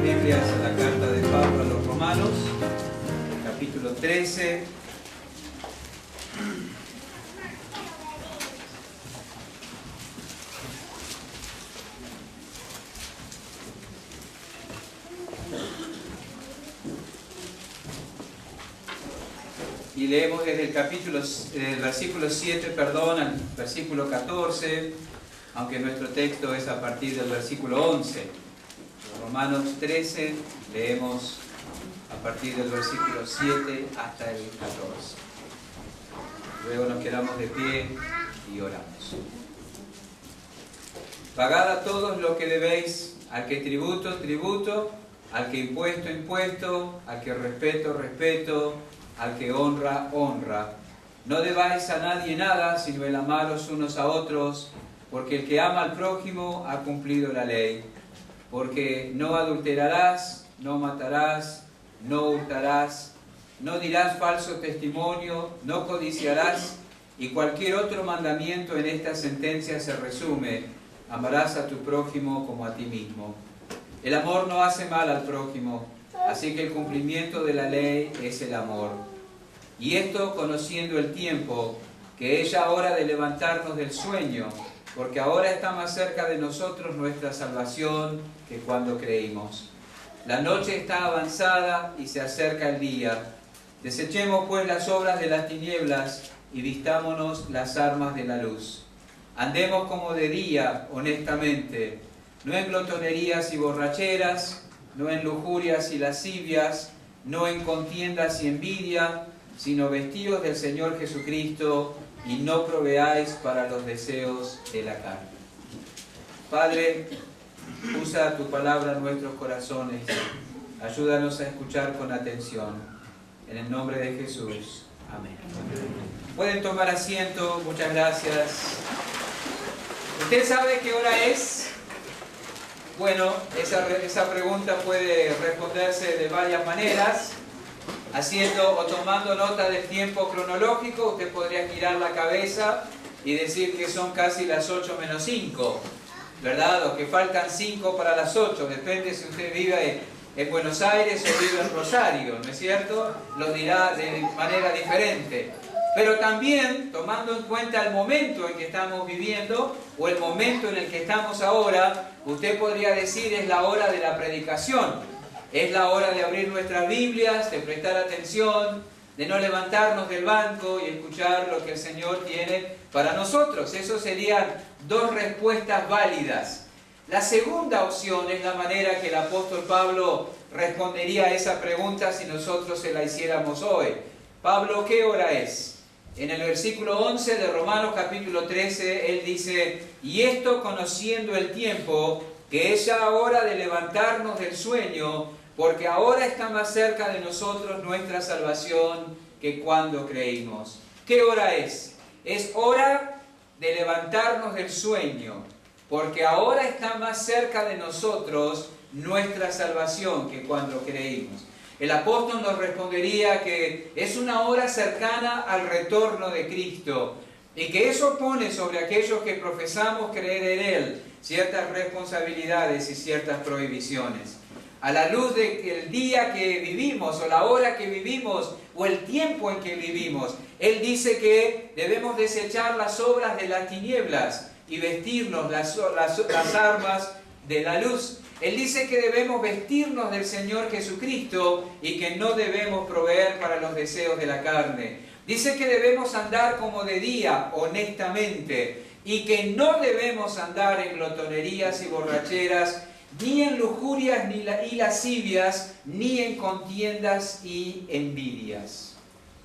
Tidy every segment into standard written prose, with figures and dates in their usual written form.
Biblias a la carta de Pablo a los Romanos, capítulo 13. Y leemos desde el versículo 7, al versículo 14, aunque nuestro texto es a partir del versículo 11. Romanos 13, leemos a partir del versículo 7 hasta el 14. Luego nos quedamos de pie y oramos. Pagad a todos lo que debéis, al que tributo, tributo, al que impuesto, impuesto, al que respeto, respeto, al que honra, honra. No debáis a nadie nada, sino el amaros unos a otros, porque el que ama al prójimo ha cumplido la ley. Porque no adulterarás, no matarás, no hurtarás, no dirás falso testimonio, no codiciarás, y cualquier otro mandamiento en esta sentencia se resume: amarás a tu prójimo como a ti mismo. El amor no hace mal al prójimo, así que el cumplimiento de la ley es el amor. Y esto conociendo el tiempo, que es ya hora de levantarnos del sueño, porque ahora está más cerca de nosotros nuestra salvación que cuando creímos. La noche está avanzada y se acerca el día. Desechemos pues las obras de las tinieblas y vistámonos las armas de la luz. Andemos como de día, honestamente, no en glotonerías y borracheras, no en lujurias y lascivias, no en contiendas y envidia, sino vestidos del Señor Jesucristo, y no proveáis para los deseos de la carne. Padre, usa tu palabra en nuestros corazones. Ayúdanos a escuchar con atención. En el nombre de Jesús. Amén. Pueden tomar asiento. Muchas gracias. ¿Usted sabe qué hora es? Bueno, esa pregunta puede responderse de varias maneras. Haciendo o tomando nota del tiempo cronológico, usted podría girar la cabeza y decir que son casi las 8 menos 5, ¿verdad? O que faltan 5 para las 8, depende si usted vive en Buenos Aires o vive en Rosario, ¿no es cierto? Lo dirá de manera diferente. Pero también, tomando en cuenta el momento en que estamos viviendo, o el momento en el que estamos ahora, usted podría decir es la hora de la predicación. Es la hora de abrir nuestras Biblias, de prestar atención, de no levantarnos del banco y escuchar lo que el Señor tiene para nosotros. Eso serían dos respuestas válidas. La segunda opción es la manera que el apóstol Pablo respondería a esa pregunta si nosotros se la hiciéramos hoy. Pablo, ¿qué hora es? En el versículo 11 de Romanos capítulo 13, él dice: y esto conociendo el tiempo, que es ya hora de levantarnos del sueño, porque ahora está más cerca de nosotros nuestra salvación que cuando creímos. ¿Qué hora es? Es hora de levantarnos del sueño, porque ahora está más cerca de nosotros nuestra salvación que cuando creímos. El apóstol nos respondería que es una hora cercana al retorno de Cristo, y que eso pone sobre aquellos que profesamos creer en Él ciertas responsabilidades y ciertas prohibiciones. A la luz del día que vivimos, o la hora que vivimos, o el tiempo en que vivimos, Él dice que debemos desechar las obras de las tinieblas y vestirnos las armas de la luz. Él dice que debemos vestirnos del Señor Jesucristo y que no debemos proveer para los deseos de la carne. Dice que debemos andar como de día, honestamente, y que no debemos andar en glotonerías y borracheras, ni en lujurias y lascivias, ni en contiendas y envidias.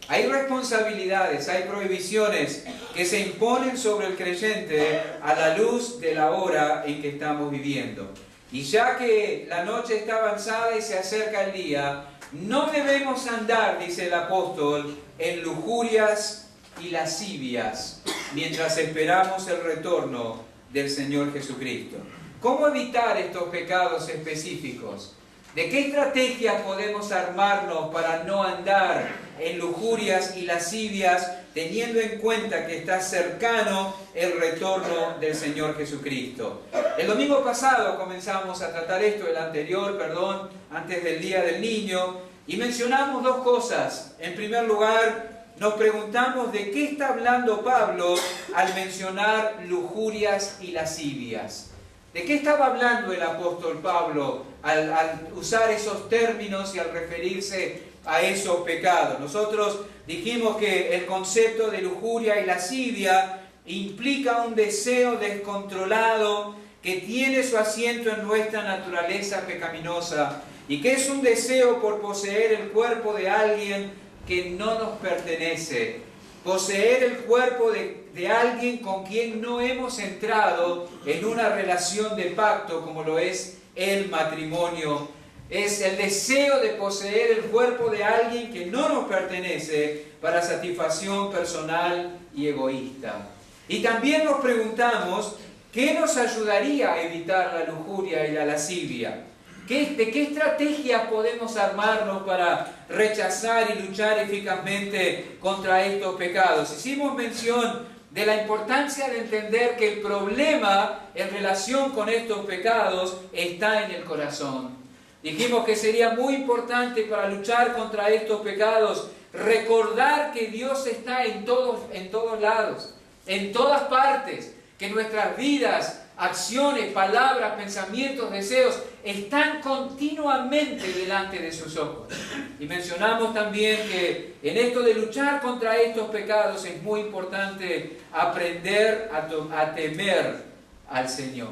Hay responsabilidades, hay prohibiciones que se imponen sobre el creyente a la luz de la hora en que estamos viviendo. Y ya que la noche está avanzada y se acerca el día, no debemos andar, dice el apóstol, en lujurias y lascivias, mientras esperamos el retorno del Señor Jesucristo. ¿Cómo evitar estos pecados específicos? ¿De qué estrategias podemos armarnos para no andar en lujurias y lascivias teniendo en cuenta que está cercano el retorno del Señor Jesucristo. El domingo pasado comenzamos a tratar esto, el anterior, perdón, antes del Día del Niño, y mencionamos dos cosas. En primer lugar, nos preguntamos de qué está hablando Pablo al mencionar lujurias y lascivias. ¿De qué estaba hablando el apóstol Pablo al usar esos términos y al referirse a esos pecados? Nosotros dijimos que el concepto de lujuria y lascivia implica un deseo descontrolado que tiene su asiento en nuestra naturaleza pecaminosa y que es un deseo por poseer el cuerpo de alguien que no nos pertenece, poseer el cuerpo de alguien con quien no hemos entrado en una relación de pacto como lo es el matrimonio. Es el deseo de poseer el cuerpo de alguien que no nos pertenece para satisfacción personal y egoísta. Y también nos preguntamos, ¿qué nos ayudaría a evitar la lujuria y la lascivia? ¿De qué estrategias podemos armarnos para rechazar y luchar eficazmente contra estos pecados? Hicimos mención de la importancia de entender que el problema en relación con estos pecados está en el corazón. Dijimos que sería muy importante para luchar contra estos pecados recordar que Dios está en todos lados, en todas partes, que nuestras vidas, acciones, palabras, pensamientos, deseos están continuamente delante de sus ojos. Y mencionamos también que en esto de luchar contra estos pecados es muy importante aprender a temer al Señor.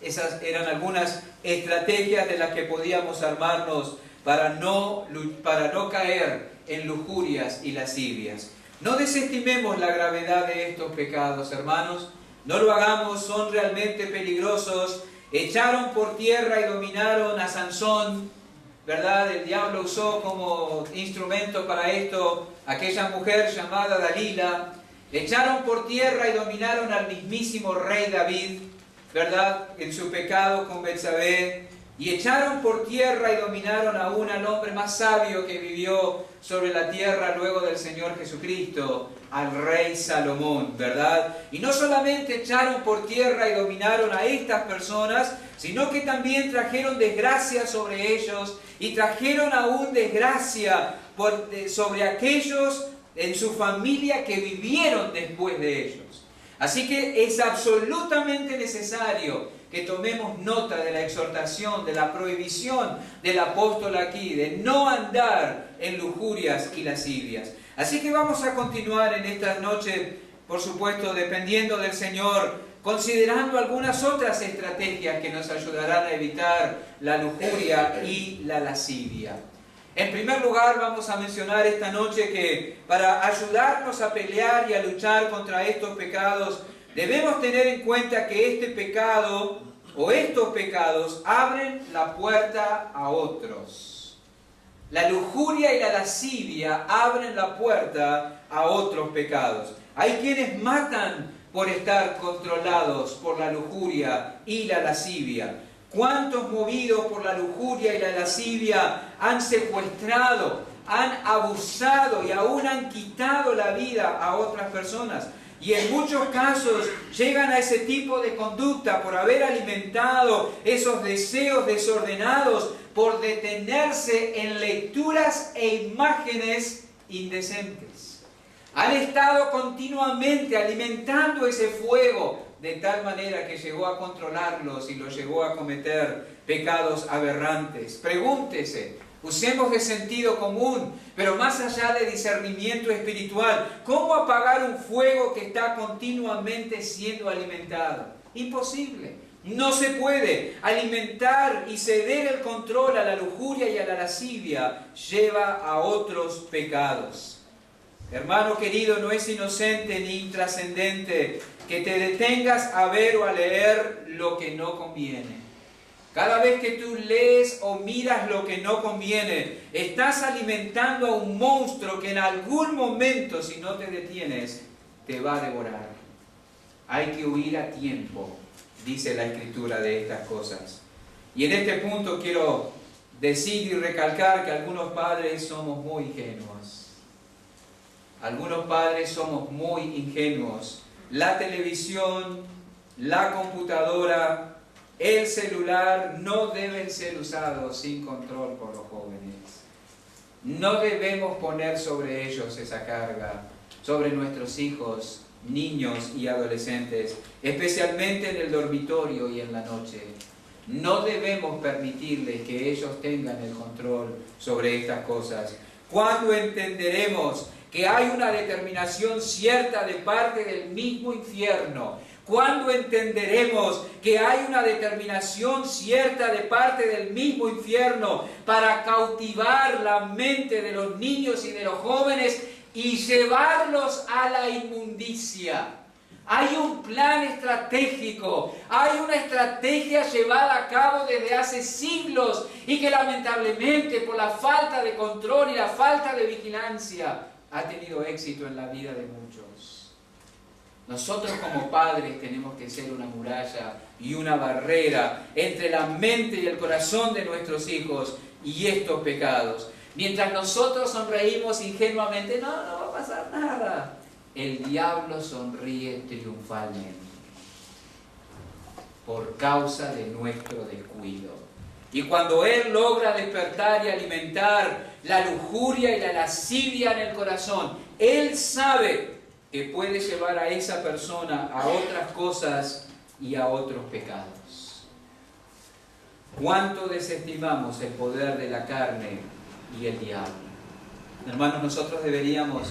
Esas eran algunas estrategias de las que podíamos armarnos para no caer en lujurias y lascivias. No desestimemos la gravedad de estos pecados, hermanos. No lo hagamos, son realmente peligrosos. Echaron por tierra y dominaron a Sansón, ¿verdad? El diablo usó como instrumento para esto aquella mujer llamada Dalila. Echaron por tierra y dominaron al mismísimo rey David, ¿verdad? En su pecado con Betsabé. Y echaron por tierra y dominaron aún al hombre más sabio que vivió sobre la tierra luego del Señor Jesucristo, al rey Salomón, ¿verdad? Y no solamente echaron por tierra y dominaron a estas personas, sino que también trajeron desgracia sobre ellos y trajeron aún desgracia sobre aquellos en su familia que vivieron después de ellos. Así que es absolutamente necesario que tomemos nota de la exhortación, de la prohibición del apóstol aquí, de no andar en lujurias y lascivias. Así que vamos a continuar en esta noche, por supuesto, dependiendo del Señor, considerando algunas otras estrategias que nos ayudarán a evitar la lujuria y la lascivia. En primer lugar, vamos a mencionar esta noche que para ayudarnos a pelear y a luchar contra estos pecados, debemos tener en cuenta que este pecado o estos pecados abren la puerta a otros. La lujuria y la lascivia abren la puerta a otros pecados. Hay quienes matan por estar controlados por la lujuria y la lascivia. ¿Cuántos movidos por la lujuria y la lascivia han secuestrado, han abusado y aún han quitado la vida a otras personas? Y en muchos casos llegan a ese tipo de conducta por haber alimentado esos deseos desordenados, por detenerse en lecturas e imágenes indecentes. Han estado continuamente alimentando ese fuego de tal manera que llegó a controlarlos y los llevó a cometer pecados aberrantes. Pregúntese, usemos de sentido común, pero más allá de discernimiento espiritual, ¿cómo apagar un fuego que está continuamente siendo alimentado? Imposible, no se puede. Alimentar y ceder el control a la lujuria y a la lascivia lleva a otros pecados. Hermano querido, no es inocente ni intrascendente que te detengas a ver o a leer lo que no conviene. Cada vez que tú lees o miras lo que no conviene, estás alimentando a un monstruo que en algún momento, si no te detienes, te va a devorar. Hay que huir a tiempo, dice la Escritura, de estas cosas. Y en este punto quiero decir y recalcar que algunos padres somos muy ingenuos. Algunos padres somos muy ingenuos. La televisión, la computadora, el celular no deben ser usados sin control por los jóvenes. No debemos poner sobre ellos esa carga, sobre nuestros hijos, niños y adolescentes, especialmente en el dormitorio y en la noche. No debemos permitirles que ellos tengan el control sobre estas cosas. ¿Cuándo entenderemos que hay una determinación cierta de parte del mismo infierno? ¿Cuándo entenderemos que hay una determinación cierta de parte del mismo infierno para cautivar la mente de los niños y de los jóvenes y llevarlos a la inmundicia? Hay un plan estratégico, hay una estrategia llevada a cabo desde hace siglos y que lamentablemente por la falta de control y la falta de vigilancia ha tenido éxito en la vida de muchos. Nosotros como padres tenemos que ser una muralla y una barrera entre la mente y el corazón de nuestros hijos y estos pecados. Mientras nosotros sonreímos ingenuamente, no va a pasar nada. El diablo sonríe triunfalmente por causa de nuestro descuido. Y cuando él logra despertar y alimentar la lujuria y la lascivia en el corazón, él sabe que puede llevar a esa persona a otras cosas y a otros pecados. ¿Cuánto desestimamos el poder de la carne y el diablo? Hermanos, nosotros deberíamos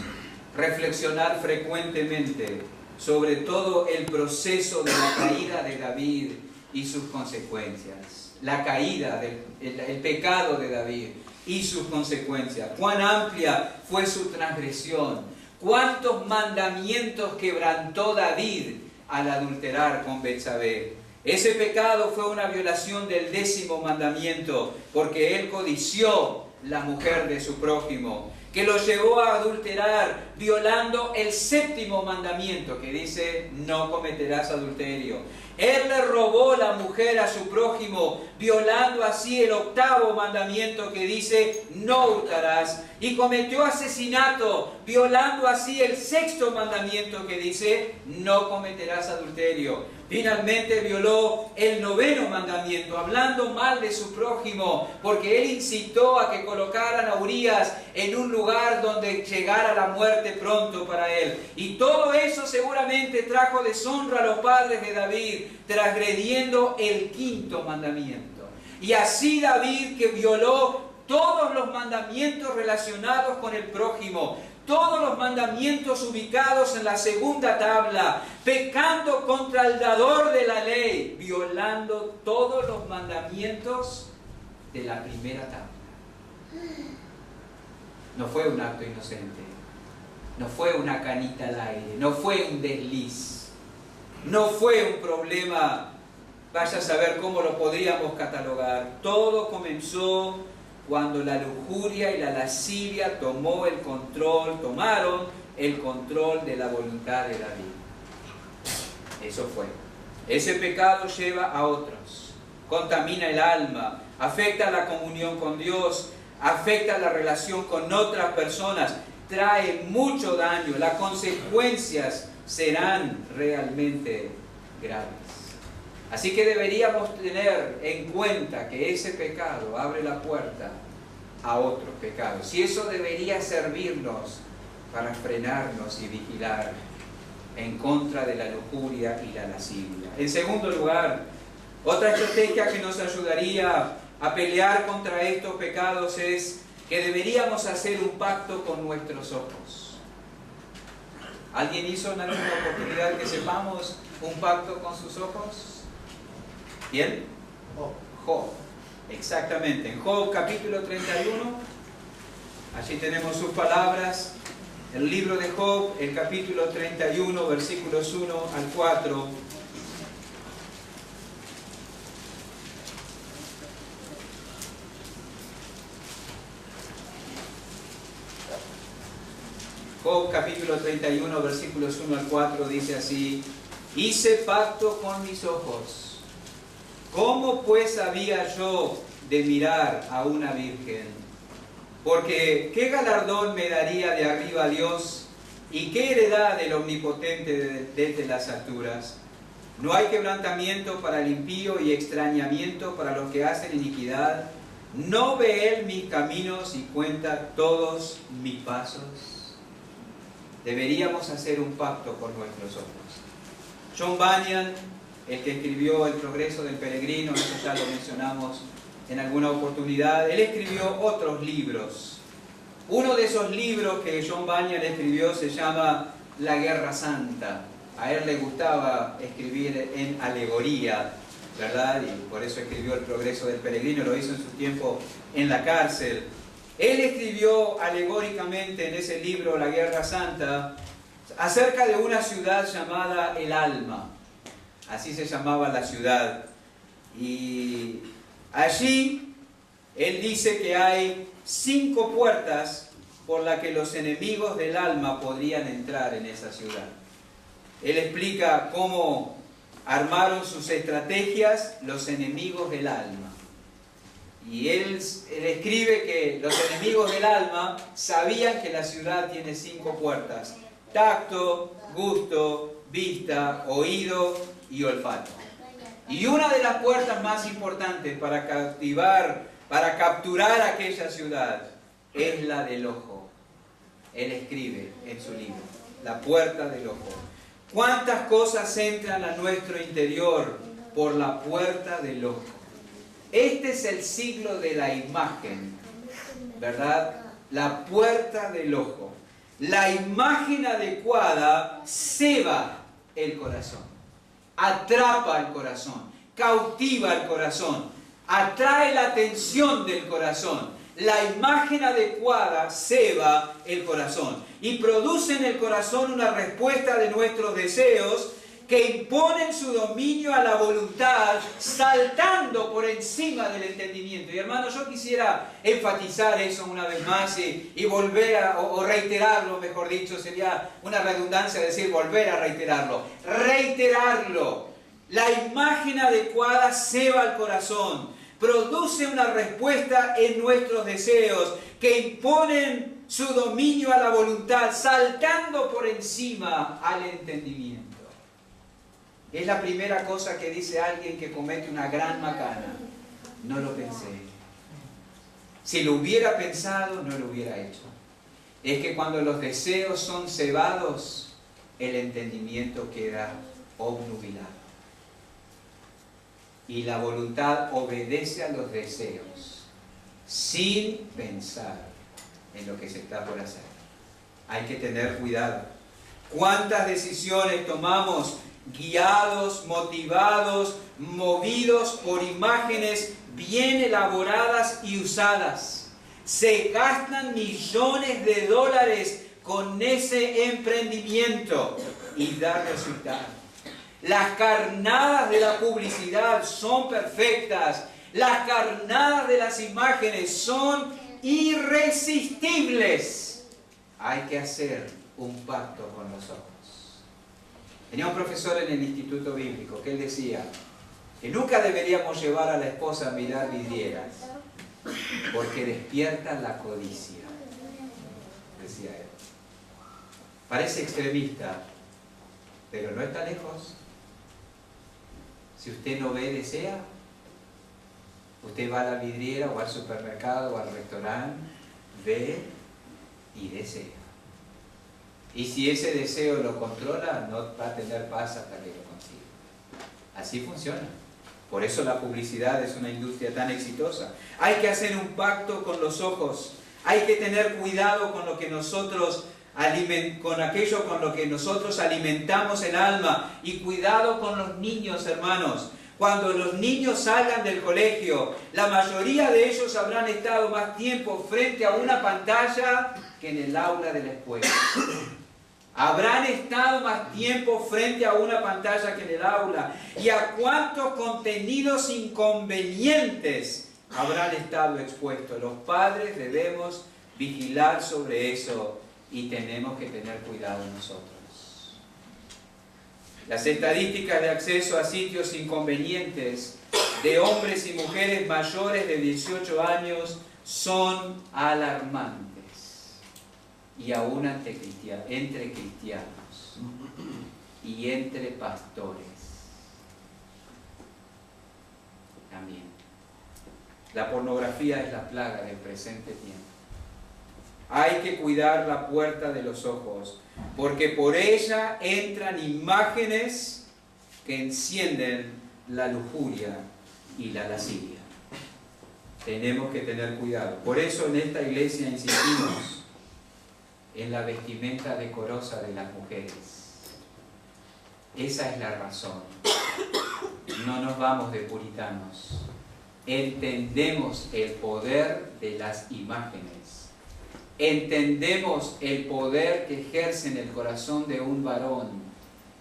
reflexionar frecuentemente sobre todo el proceso de la caída de David y sus consecuencias. La caída, el pecado de David y sus consecuencias. Cuán amplia fue su transgresión. Cuántos mandamientos quebrantó David al adulterar con Betsabé. Ese pecado fue una violación del 10º mandamiento, porque él codició la mujer de su prójimo, que lo llevó a adulterar, violando el 7º mandamiento, que dice, no cometerás adulterio. Él le robó la mujer a su prójimo, violando así el 8º mandamiento, que dice, no hurtarás. Y cometió asesinato, violando así el 6º mandamiento, que dice, no cometerás adulterio. Finalmente violó el 9º mandamiento, hablando mal de su prójimo, porque él incitó a que colocaran a Urías en un lugar donde llegara la muerte pronto para él. Y todo eso seguramente trajo deshonra a los padres de David, transgrediendo el 5º mandamiento. Y así David, que violó todos los mandamientos relacionados con el prójimo, todos los mandamientos ubicados en la 2ª tabla, pecando contra el dador de la ley, violando todos los mandamientos de la 1ª tabla. No fue un acto inocente, no fue una canita al aire, no fue un desliz, no fue un problema, vaya a saber cómo lo podríamos catalogar. Todo comenzó cuando la lujuria y la lascivia tomaron el control de la voluntad de David. Eso fue. Ese pecado lleva a otros, contamina el alma, afecta la comunión con Dios, afecta la relación con otras personas, trae mucho daño. Las consecuencias serán realmente graves. Así que deberíamos tener en cuenta que ese pecado abre la puerta a otros pecados. Y eso debería servirnos para frenarnos y vigilar en contra de la lujuria y la lascivia. En segundo lugar, otra estrategia que nos ayudaría a pelear contra estos pecados es que deberíamos hacer un pacto con nuestros ojos. ¿Alguien hizo en alguna oportunidad que sepamos un pacto con sus ojos? ¿Quién? Job. Exactamente. En Job capítulo 31, allí tenemos sus palabras. El libro de Job, el capítulo 31, versículos 1 al 4. Job capítulo 31, versículos 1 al 4 dice así: hice pacto con mis ojos. ¿Cómo pues había yo de mirar a una virgen? Porque ¿qué galardón me daría de arriba Dios ¿Y qué heredad del Omnipotente desde las alturas? No hay quebrantamiento para el impío y extrañamiento para los que hacen iniquidad. ¿No ve Él mis caminos y cuenta todos mis pasos? Deberíamos hacer un pacto con nuestros ojos. John Bunyan, el que escribió El progreso del peregrino, eso ya lo mencionamos en alguna oportunidad, él escribió otros libros. Uno de esos libros que John Bunyan escribió se llama La Guerra Santa. A él le gustaba escribir en alegoría, ¿verdad? Y por eso escribió El progreso del peregrino, lo hizo en su tiempo en la cárcel. Él escribió alegóricamente en ese libro, La Guerra Santa, acerca de una ciudad llamada El Alma. Así se llamaba la ciudad. Y allí él dice que hay 5 puertas por las que los enemigos del alma podrían entrar en esa ciudad. Él explica cómo armaron sus estrategias los enemigos del alma. Y él escribe que los enemigos del alma sabían que la ciudad tiene 5 puertas: tacto, gusto, vista, oído y olfato. Y una de las puertas más importantes para capturar aquella ciudad es la del ojo. Él escribe en su libro, la puerta del ojo. ¿Cuántas cosas entran a nuestro interior por la puerta del ojo? Este es el siglo de la imagen, ¿verdad? La puerta del ojo. La imagen adecuada ceba el corazón, atrapa el corazón, cautiva el corazón, atrae la atención del corazón. La imagen adecuada ceba el corazón y produce en el corazón una respuesta de nuestros deseos que imponen su dominio a la voluntad, saltando por encima del entendimiento. Y hermanos, yo quisiera enfatizar eso una vez más y volver o reiterarlo, mejor dicho, sería una redundancia decir volver a reiterarlo. Reiterarlo. La imagen adecuada ceba el corazón, produce una respuesta en nuestros deseos que imponen su dominio a la voluntad, saltando por encima al entendimiento. Es la primera cosa que dice alguien que comete una gran macana. No lo pensé. Si lo hubiera pensado, no lo hubiera hecho. Es que cuando los deseos son cebados, el entendimiento queda obnubilado. Y la voluntad obedece a los deseos, sin pensar en lo que se está por hacer. Hay que tener cuidado. ¿Cuántas decisiones tomamos guiados, motivados, movidos por imágenes bien elaboradas y usadas? Se gastan millones de dólares con ese emprendimiento y da resultado. Las carnadas de la publicidad son perfectas. Las carnadas de las imágenes son irresistibles. Hay que hacer un pacto con los ojos. Tenía un profesor en el Instituto Bíblico que él decía que nunca deberíamos llevar a la esposa a mirar vidrieras porque despierta la codicia, decía él. Parece extremista, pero no está lejos. Si usted no ve, desea. Usted va a la vidriera o al supermercado o al restaurante, ve y desea. Y si ese deseo lo controla, no va a tener paz hasta que lo consiga. Así funciona. Por eso la publicidad es una industria tan exitosa. Hay que hacer un pacto con los ojos. Hay que tener cuidado con lo que nosotros con aquello con lo que nosotros alimentamos el alma, y cuidado con los niños, hermanos. Cuando los niños salgan del colegio, la mayoría de ellos habrán estado más tiempo frente a una pantalla que en el aula de la escuela. Habrán estado más tiempo frente a una pantalla que en el aula. ¿Y a cuántos contenidos inconvenientes habrán estado expuestos? Los padres debemos vigilar sobre eso. Y tenemos que tener cuidado nosotros. Las estadísticas de acceso a sitios inconvenientes de hombres y mujeres mayores de 18 años son alarmantes. y aún entre cristianos y entre pastores también. La pornografía es la plaga del presente tiempo. Hay que cuidar la puerta de los ojos, porque por ella entran imágenes que encienden la lujuria y la lascivia. Tenemos que tener cuidado. Por eso en esta iglesia insistimos en la vestimenta decorosa de las mujeres. Esa es la razón. No nos vamos de puritanos. Entendemos el poder de las imágenes. Entendemos el poder que ejerce en el corazón de un varón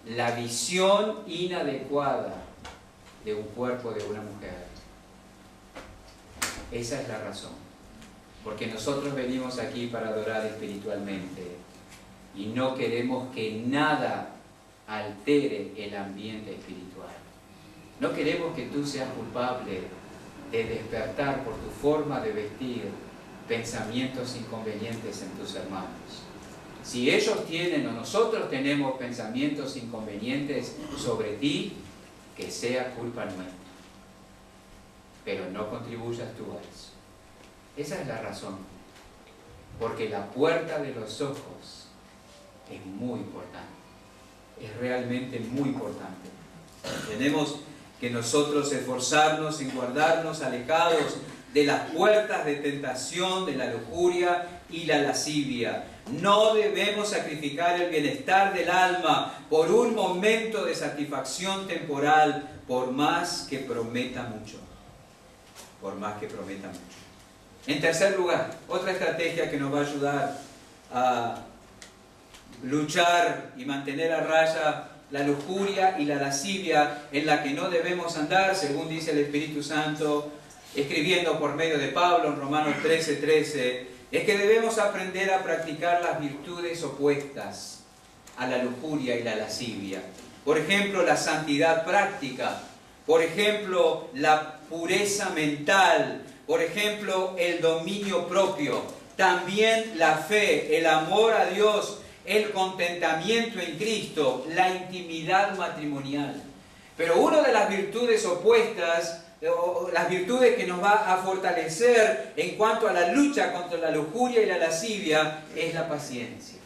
la visión inadecuada de un cuerpo de una mujer. Esa es la razón. Porque nosotros venimos aquí para adorar espiritualmente y no queremos que nada altere el ambiente espiritual. No queremos que tú seas culpable de despertar por tu forma de vestir pensamientos inconvenientes en tus hermanos. Si ellos tienen o nosotros tenemos pensamientos inconvenientes sobre ti, que sea culpa nuestra. Pero no contribuyas tú a eso. Esa es la razón. Porque la puerta de los ojos es muy importante. Es realmente muy importante. Tenemos que nosotros esforzarnos en guardarnos alejados de las puertas de tentación, de la lujuria y la lascivia. No debemos sacrificar el bienestar del alma por un momento de satisfacción temporal, por más que prometa mucho. Por más que prometa mucho. En tercer lugar, otra estrategia que nos va a ayudar a luchar y mantener a raya la lujuria y la lascivia en la que no debemos andar, según dice el Espíritu Santo, escribiendo por medio de Pablo en Romanos 13:13, es que debemos aprender a practicar las virtudes opuestas a la lujuria y la lascivia. Por ejemplo, la santidad práctica. Por ejemplo, la pureza mental. Por ejemplo, el dominio propio. También la fe, el amor a Dios, el contentamiento en Cristo, la intimidad matrimonial. Pero una de las virtudes opuestas, las virtudes que nos va a fortalecer en cuanto a la lucha contra la lujuria y la lascivia, es la paciencia.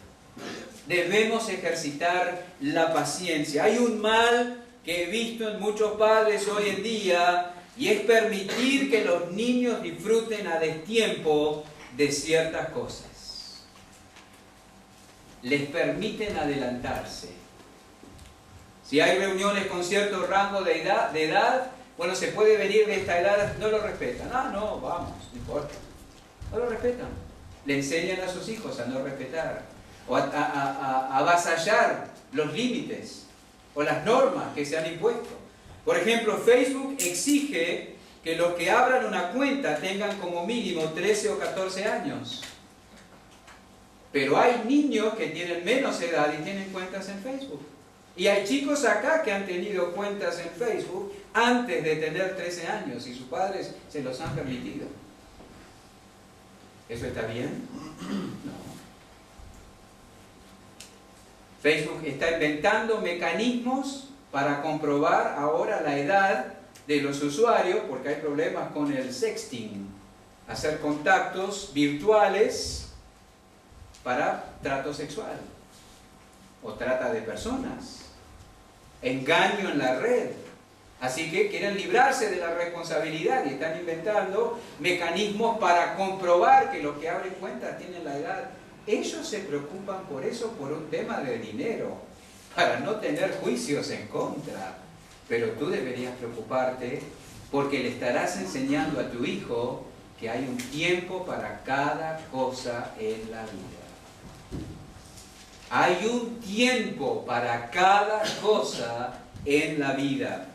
Debemos ejercitar la paciencia. Hay un mal que he visto en muchos padres hoy en día, y es permitir que los niños disfruten a destiempo de ciertas cosas. Les permiten adelantarse. Si hay reuniones con cierto rango de edad, bueno, se puede venir de esta edad, no lo respetan. Ah, no, vamos, no importa. No lo respetan. Le enseñan a sus hijos a no respetar, o a avasallar los límites, o las normas que se han impuesto. Por ejemplo, Facebook exige que los que abran una cuenta tengan como mínimo 13 o 14 años. Pero hay niños que tienen menos edad y tienen cuentas en Facebook. Y hay chicos acá que han tenido cuentas en Facebook antes de tener 13 años y sus padres se los han permitido. ¿Eso está bien? No. Facebook está inventando mecanismos para comprobar ahora la edad de los usuarios, porque hay problemas con el sexting, hacer contactos virtuales para trato sexual o trata de personas, engaño en la red. Así que quieren librarse de la responsabilidad y están inventando mecanismos para comprobar que los que abren cuentas tienen la edad. Ellos se preocupan por eso, por un tema de dinero, para no tener juicios en contra. Pero tú deberías preocuparte porque le estarás enseñando a tu hijo que hay un tiempo para cada cosa en la vida. Hay un tiempo para cada cosa en la vida.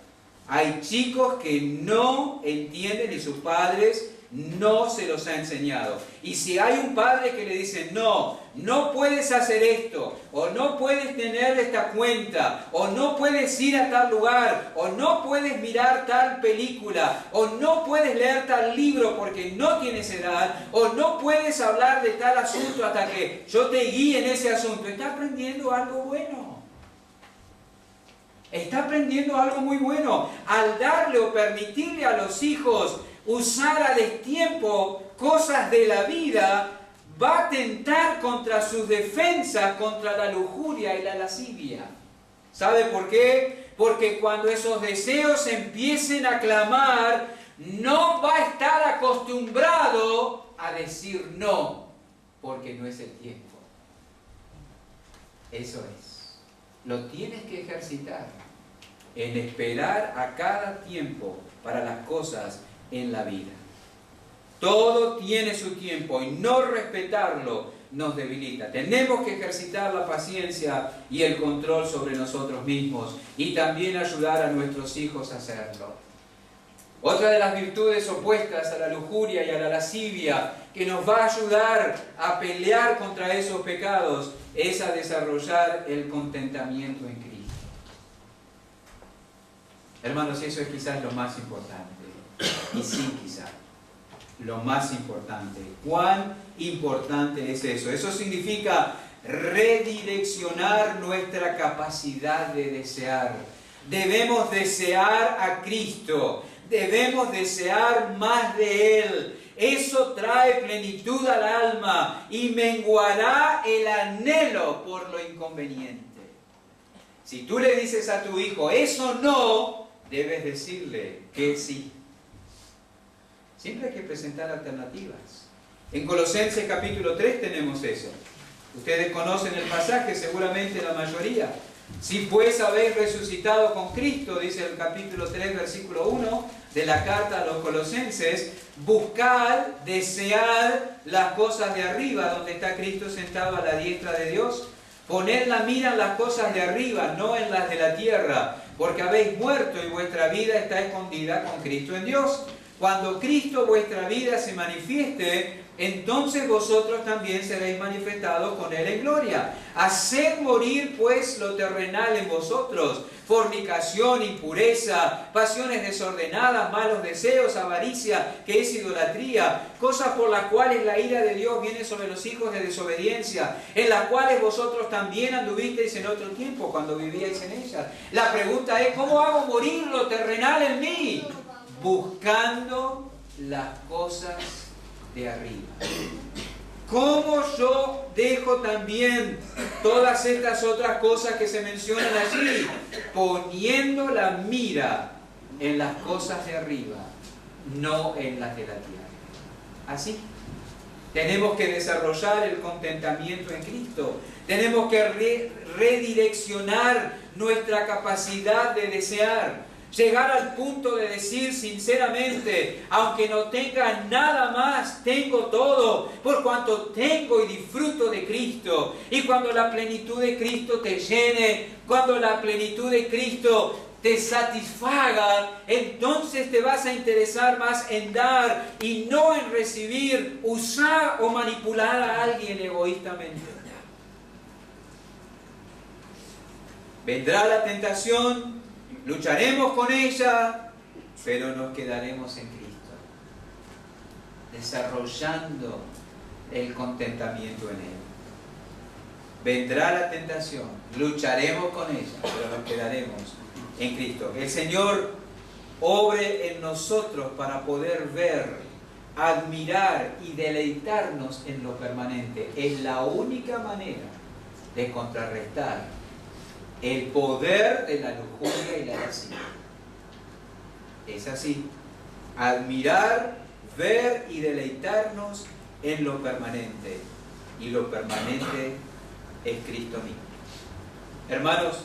Hay chicos que no entienden y sus padres no se los ha enseñado. Y si hay un padre que le dice, no, no puedes hacer esto, o no puedes tener esta cuenta, o no puedes ir a tal lugar, o no puedes mirar tal película, o no puedes leer tal libro porque no tienes edad, o no puedes hablar de tal asunto hasta que yo te guíe en ese asunto, está aprendiendo algo bueno. Está aprendiendo algo muy bueno. Al darle o permitirle a los hijos usar a destiempo cosas de la vida, va a atentar contra sus defensas, contra la lujuria y la lascivia. ¿Sabe por qué? Porque cuando esos deseos empiecen a clamar, no va a estar acostumbrado a decir no, porque no es el tiempo. Eso es. Lo tienes que ejercitar en esperar a cada tiempo para las cosas en la vida. Todo tiene su tiempo y no respetarlo nos debilita. Tenemos que ejercitar la paciencia y el control sobre nosotros mismos y también ayudar a nuestros hijos a hacerlo. Otra de las virtudes opuestas a la lujuria y a la lascivia que nos va a ayudar a pelear contra esos pecados es a desarrollar el contentamiento en Cristo. Hermanos, eso es quizás lo más importante. Y sí, quizás lo más importante. ¿Cuán importante es eso? Eso significa redireccionar nuestra capacidad de desear. Debemos desear a Cristo. Debemos desear más de Él. Eso trae plenitud al alma y menguará el anhelo por lo inconveniente. Si tú le dices a tu hijo, eso no, debes decirle que sí. Siempre hay que presentar alternativas. En Colosenses capítulo 3 tenemos eso. Ustedes conocen el pasaje, seguramente la mayoría. Si pues habéis resucitado con Cristo, dice el capítulo 3, versículo 1 de la carta a los Colosenses, buscad, desead las cosas de arriba, donde está Cristo sentado a la diestra de Dios. Poned la mira en las cosas de arriba, no en las de la tierra, porque habéis muerto y vuestra vida está escondida con Cristo en Dios. Cuando Cristo vuestra vida se manifieste, entonces vosotros también seréis manifestados con Él en gloria. Haced morir pues lo terrenal en vosotros: fornicación, impureza, pasiones desordenadas, malos deseos, avaricia, que es idolatría, cosas por las cuales la ira de Dios viene sobre los hijos de desobediencia, en las cuales vosotros también anduvisteis en otro tiempo cuando vivíais en ellas. La pregunta es, ¿cómo hago morir lo terrenal en mí? Buscando las cosas de arriba. ¿Cómo yo dejo también todas estas otras cosas que se mencionan allí? Poniendo la mira en las cosas de arriba, no en las de la tierra. Así. Tenemos que desarrollar el contentamiento en Cristo. Tenemos que redireccionar nuestra capacidad de desear. Llegar al punto de decir sinceramente, aunque no tenga nada más, tengo todo, por cuanto tengo y disfruto de Cristo. Y cuando la plenitud de Cristo te llene, cuando la plenitud de Cristo te satisfaga, entonces te vas a interesar más en dar y no en recibir, usar o manipular a alguien egoístamente. Vendrá la tentación. Lucharemos con ella, pero nos quedaremos en Cristo, desarrollando el contentamiento en Él. Vendrá la tentación, lucharemos con ella, pero nos quedaremos en Cristo. El Señor obre en nosotros para poder ver, admirar y deleitarnos en lo permanente. Es la única manera de contrarrestar el poder de la lujuria y la lascivia. Es así. Admirar, ver y deleitarnos en lo permanente. Y lo permanente es Cristo mismo. Hermanos,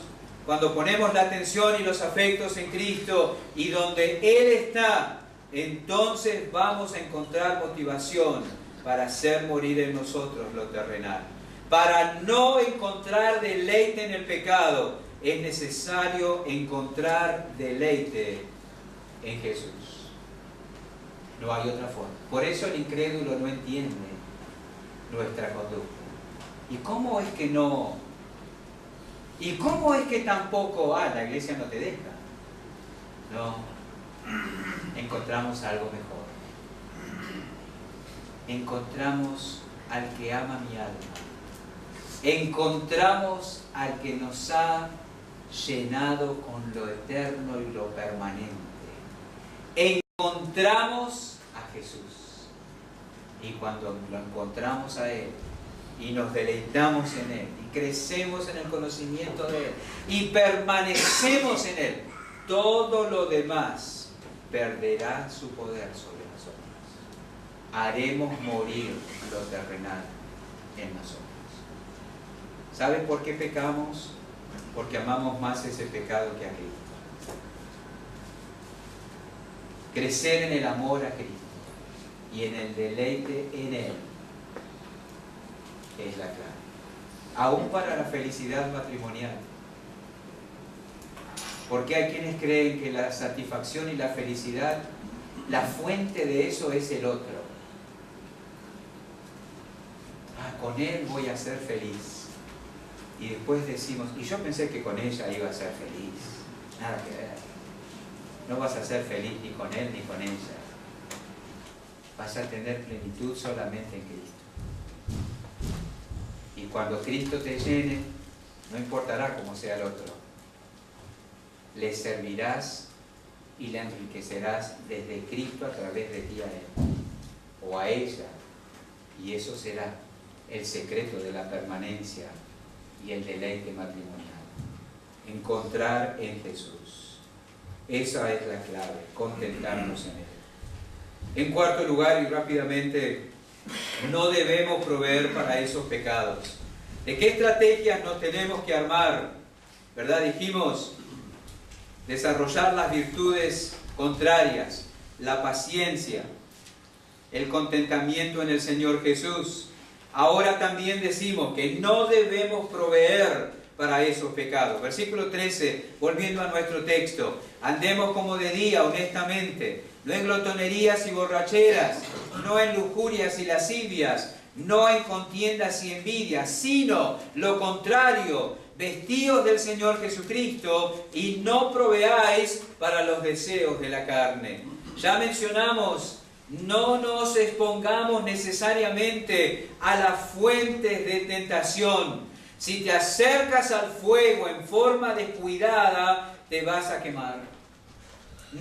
cuando ponemos la atención y los afectos en Cristo y donde Él está, entonces vamos a encontrar motivación para hacer morir en nosotros lo terrenal. Para no encontrar deleite en el pecado, es necesario encontrar deleite en Jesús. No hay otra forma. Por eso el incrédulo no entiende nuestra conducta. ¿Y cómo es que no? ¿Y cómo es que tampoco, la iglesia no te deja? No, encontramos algo mejor. Encontramos al que ama mi alma. Encontramos al que nos ha llenado con lo eterno y lo permanente. Encontramos a Jesús. Y cuando lo encontramos a Él y nos deleitamos en Él y crecemos en el conocimiento de Él y permanecemos en Él, todo lo demás perderá su poder sobre nosotros. Haremos morir lo terrenal en nosotros. ¿Saben por qué pecamos? Porque amamos más ese pecado que a Cristo. Crecer en el amor a Cristo y en el deleite en Él es la clave. Aún para la felicidad matrimonial. Porque hay quienes creen que la satisfacción y la felicidad, la fuente de eso es el otro. Con él voy a ser feliz. Y después decimos, y yo pensé que con ella iba a ser feliz. Nada que ver. No vas a ser feliz ni con él ni con ella. Vas a tener plenitud solamente en Cristo. Y cuando Cristo te llene, no importará cómo sea el otro. Le servirás y le enriquecerás desde Cristo a través de ti a Él o a ella. Y eso será el secreto de la permanencia y el deleite matrimonial. Encontrar en Jesús. Esa es la clave, contentarnos en Él. En cuarto lugar, y rápidamente, no debemos proveer para esos pecados. ¿De qué estrategias nos tenemos que armar? ¿Verdad? Dijimos, desarrollar las virtudes contrarias, la paciencia, el contentamiento en el Señor Jesús. Ahora también decimos que no debemos proveer para esos pecados. Versículo 13, volviendo a nuestro texto. Andemos como de día, honestamente, no en glotonerías y borracheras, no en lujurias y lascivias, no en contiendas y envidias, sino lo contrario, vestíos del Señor Jesucristo y no proveáis para los deseos de la carne. Ya mencionamos, no nos expongamos necesariamente a las fuentes de tentación. Si te acercas al fuego en forma descuidada, te vas a quemar.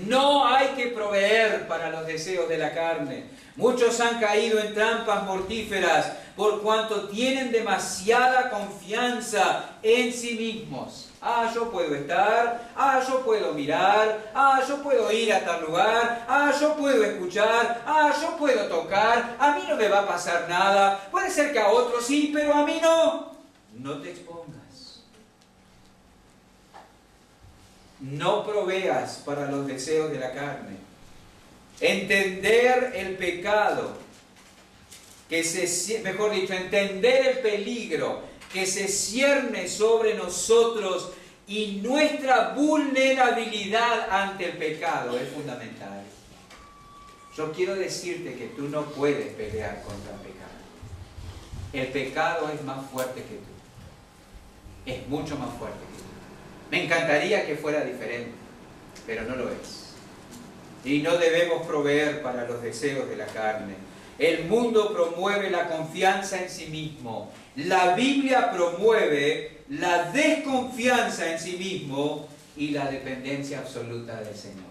No hay que proveer para los deseos de la carne. Muchos han caído en trampas mortíferas por cuanto tienen demasiada confianza en sí mismos. Yo puedo estar, yo puedo mirar, yo puedo ir a tal lugar, yo puedo escuchar, yo puedo tocar, a mí no me va a pasar nada. Puede ser que a otros sí, pero a mí no. No te expongas. No proveas para los deseos de la carne. Entender el pecado, entender el peligro que se cierne sobre nosotros y nuestra vulnerabilidad ante el pecado es fundamental. Yo quiero decirte que tú no puedes pelear contra el pecado. El pecado es más fuerte que tú. Es mucho más fuerte que tú. Me encantaría que fuera diferente, pero no lo es. Y no debemos proveer para los deseos de la carne. El mundo promueve la confianza en sí mismo. La Biblia promueve la desconfianza en sí mismo y la dependencia absoluta del Señor.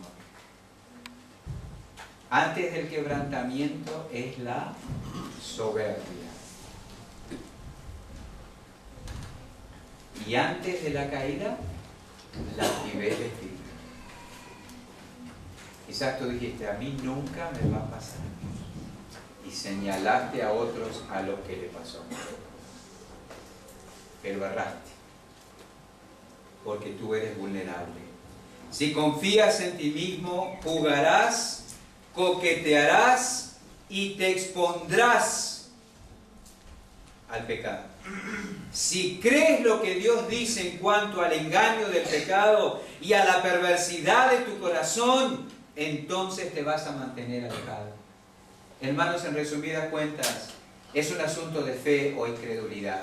Antes del quebrantamiento es la soberbia. Y antes de la caída, la altivez de espíritu. Quizás tú dijiste, a mí nunca me va a pasar. Y señalaste a otros a lo que le pasó. Pero erraste. Porque tú eres vulnerable. Si confías en ti mismo, jugarás, coquetearás y te expondrás al pecado. Si crees lo que Dios dice en cuanto al engaño del pecado y a la perversidad de tu corazón, entonces te vas a mantener alejado. Hermanos, en resumidas cuentas, es un asunto de fe o incredulidad.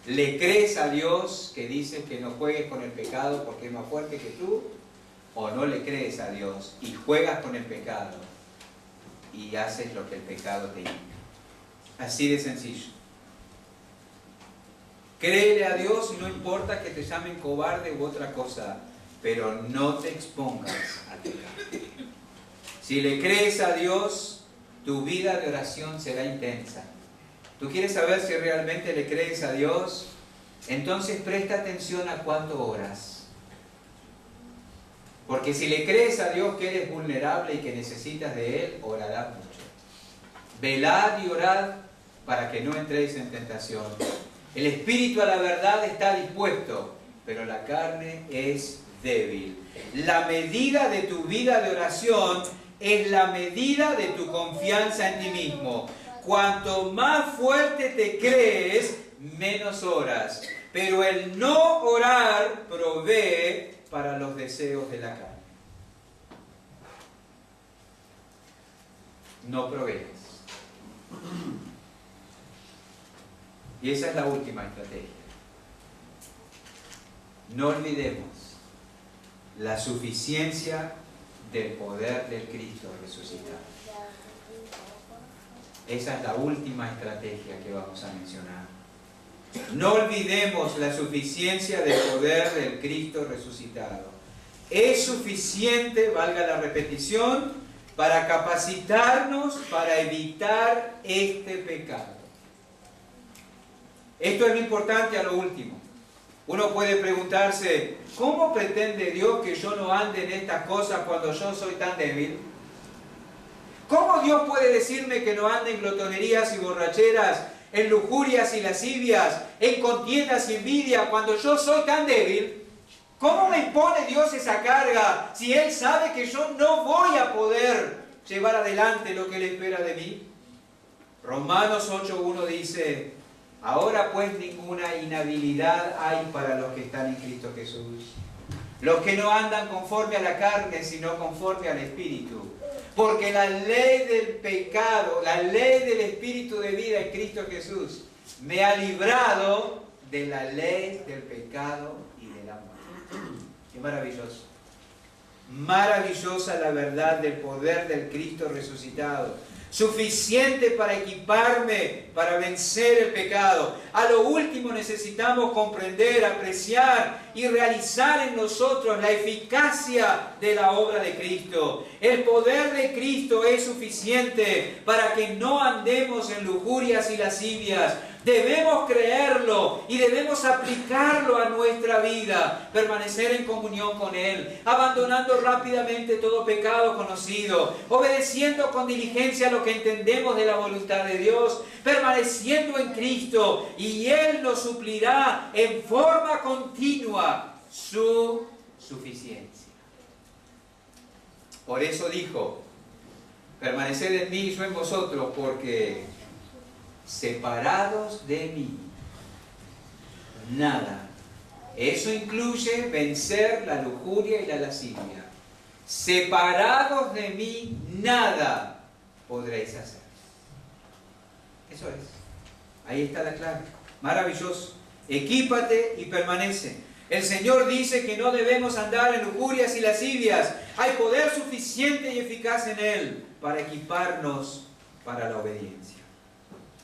¿Le crees a Dios que dice que no juegues con el pecado porque es más fuerte que tú? ¿O no le crees a Dios y juegas con el pecado y haces lo que el pecado te indica? Así de sencillo. Créele a Dios y no importa que te llamen cobarde u otra cosa, pero no te expongas al pecado. Si le crees a Dios, tu vida de oración será intensa. ¿Tú quieres saber si realmente le crees a Dios? Entonces presta atención a cuánto oras. Porque si le crees a Dios que eres vulnerable y que necesitas de Él, orarás mucho. Velad y orad para que no entréis en tentación. El espíritu a la verdad está dispuesto, pero la carne es débil. La medida de tu vida de oración es la medida de tu confianza en ti mismo. Cuanto más fuerte te crees, menos oras. Pero el no orar provee para los deseos de la carne. No provees. Y esa es la última estrategia. No olvidemos la suficiencia del poder del Cristo resucitado. Esa es la última estrategia que vamos a mencionar. No olvidemos la suficiencia del poder del Cristo resucitado. Es suficiente, valga la repetición, para capacitarnos para evitar este pecado. Esto es lo importante a lo último. Uno puede preguntarse, ¿cómo pretende Dios que yo no ande en estas cosas cuando yo soy tan débil? ¿Cómo Dios puede decirme que no ande en glotonerías y borracheras, en lujurias y lascivias, en contiendas y envidia cuando yo soy tan débil? ¿Cómo me impone Dios esa carga si Él sabe que yo no voy a poder llevar adelante lo que Él espera de mí? Romanos 8:1 dice, ahora pues ninguna inhabilidad hay para los que están en Cristo Jesús. Los que no andan conforme a la carne, sino conforme al Espíritu. Porque la ley del pecado, la ley del Espíritu de vida en Cristo Jesús, me ha librado de la ley del pecado y de la muerte. Qué maravilloso. Maravillosa la verdad del poder del Cristo resucitado. Suficiente para equiparme, para vencer el pecado. A lo último necesitamos comprender, apreciar y realizar en nosotros la eficacia de la obra de Cristo. El poder de Cristo es suficiente para que no andemos en lujurias y lascivias. Debemos creerlo y debemos aplicarlo a nuestra vida, permanecer en comunión con Él, abandonando rápidamente todo pecado conocido, obedeciendo con diligencia lo que entendemos de la voluntad de Dios, permaneciendo en Cristo, y Él nos suplirá en forma continua su suficiencia. Por eso dijo, permaneced en mí y yo en vosotros, porque separados de mí, nada. Eso incluye vencer la lujuria y la lascivia. Separados de mí, nada podréis hacer. Eso es. Ahí está la clave. Maravilloso. Equípate y permanece. El Señor dice que no debemos andar en lujurias y lascivias. Hay poder suficiente y eficaz en Él para equiparnos para la obediencia.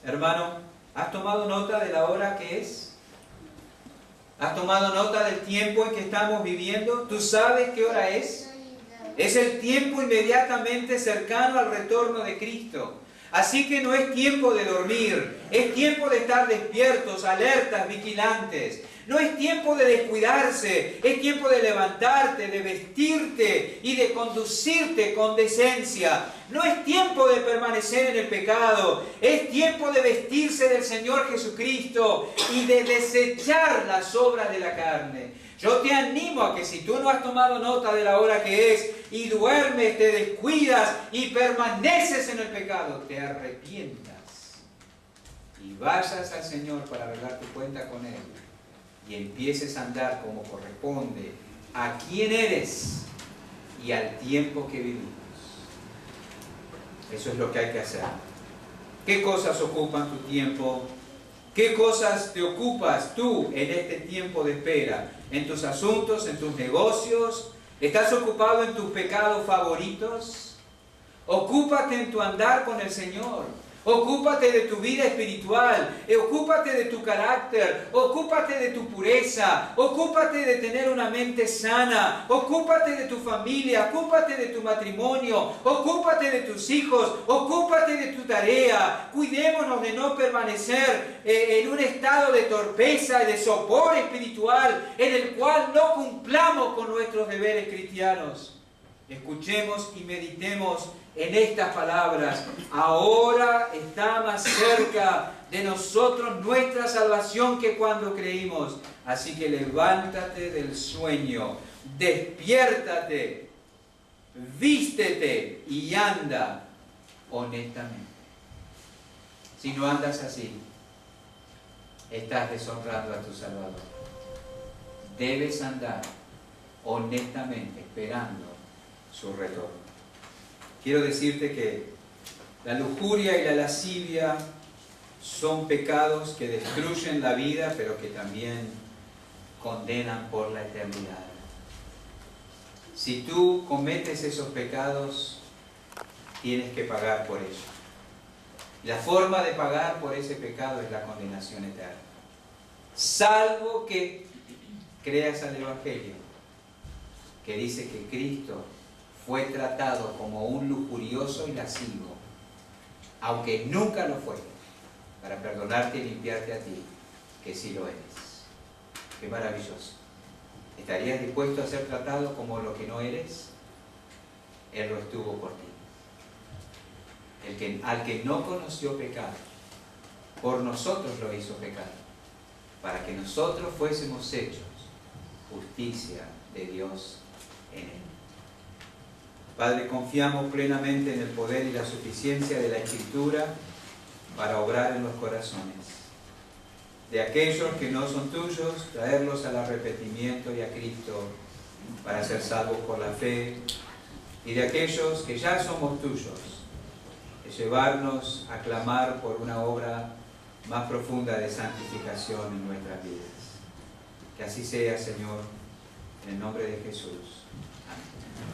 Hermano, ¿has tomado nota de la hora que es? ¿Has tomado nota del tiempo en que estamos viviendo? ¿Tú sabes qué hora es? Es el tiempo inmediatamente cercano al retorno de Cristo. Así que no es tiempo de dormir, es tiempo de estar despiertos, alertas, vigilantes. No es tiempo de descuidarse, es tiempo de levantarte, de vestirte y de conducirte con decencia. No es tiempo de permanecer en el pecado, es tiempo de vestirse del Señor Jesucristo y de desechar las obras de la carne. Yo te animo a que si tú no has tomado nota de la hora que es y duermes, te descuidas y permaneces en el pecado, te arrepientas y vayas al Señor para arreglar tu cuenta con Él y empieces a andar como corresponde a quién eres y al tiempo que vivimos. Eso es lo que hay que hacer. ¿Qué cosas ocupan tu tiempo? ¿Qué cosas te ocupas tú en este tiempo de espera? ¿En tus asuntos, en tus negocios? ¿Estás ocupado en tus pecados favoritos? Ocúpate en tu andar con el Señor. Ocúpate de tu vida espiritual, ocúpate de tu carácter, ocúpate de tu pureza, ocúpate de tener una mente sana, ocúpate de tu familia, ocúpate de tu matrimonio, ocúpate de tus hijos, ocúpate de tu tarea. Cuidémonos de no permanecer en un estado de torpeza y de sopor espiritual en el cual no cumplamos con nuestros deberes cristianos. Escuchemos y meditemos en estas palabras. Ahora está más cerca de nosotros nuestra salvación que cuando creímos. Así que levántate del sueño, despiértate, vístete y anda honestamente. Si no andas así, estás deshonrando a tu Salvador. Debes andar honestamente, esperando su retorno. Quiero decirte que la lujuria y la lascivia son pecados que destruyen la vida, pero que también condenan por la eternidad. Si tú cometes esos pecados, tienes que pagar por ello. La forma de pagar por ese pecado es la condenación eterna. Salvo que creas al Evangelio, que dice que Cristo fue tratado como un lujurioso y lascivo, aunque nunca lo fue, para perdonarte y limpiarte a ti, que sí lo eres. ¡Qué maravilloso! ¿Estarías dispuesto a ser tratado como lo que no eres? Él lo estuvo por ti. Al que no conoció pecado, por nosotros lo hizo pecado, para que nosotros fuésemos hechos justicia de Dios en él. Padre, confiamos plenamente en el poder y la suficiencia de la Escritura para obrar en los corazones. De aquellos que no son tuyos, traerlos al arrepentimiento y a Cristo para ser salvos por la fe. Y de aquellos que ya somos tuyos, de llevarnos a clamar por una obra más profunda de santificación en nuestras vidas. Que así sea, Señor, en el nombre de Jesús. Amén.